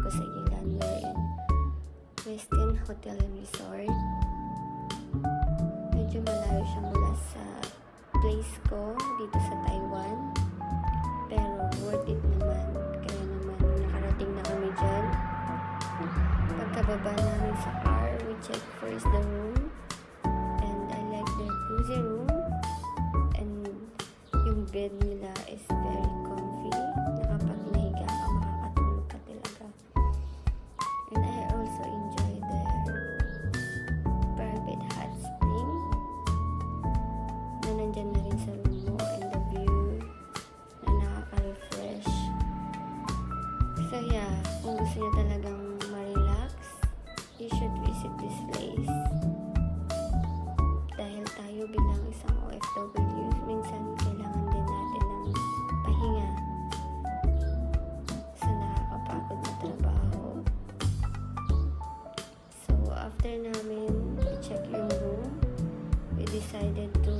Kasayilan. We're in Westin Hotel and Resort. Medyo malayo siya mula sa place ko dito sa Taiwan. Pero worth it naman. Kaya naman nakarating na kami dyan. Pagkababa namin sa car, we check first the room. And I like the cozy room. And yung bed nila is very comfy. Na kapag nahiga ka, makakatulog ka talaga. And I also enjoy their private hot spring na nandyan na rin sa room mo, and the view na nakaka-refresh. So yeah, kung gusto nyo talagang ma-relax, you should visit this place. Dahil tayo bilang isang OFW, minsan kailangan din natin ng pahinga sa nakakapagod na trabaho. So after namin i-check yung room, we decided to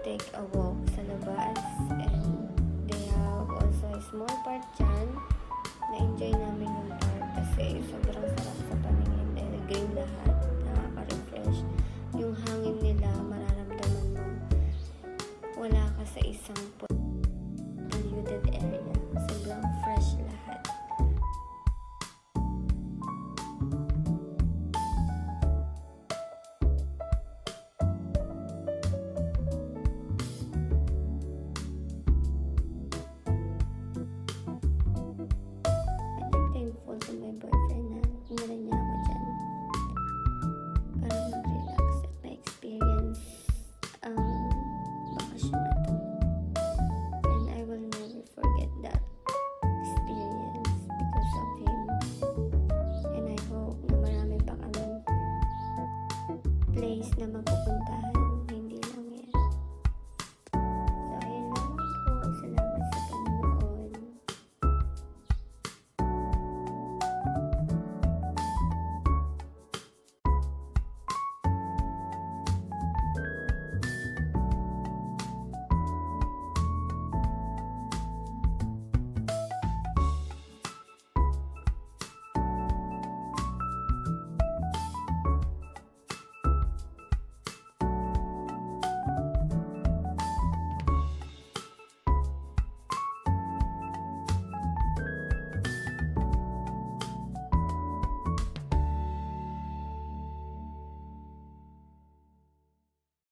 take a walk sa labas, and they have also a small park dyan. Na-enjoy namin yung park kasi sobrang sarap sa paningin, dahil green lahat, nakaka-refresh. Yung hangin nila, mararamdaman mo wala ka sa isang polluted area.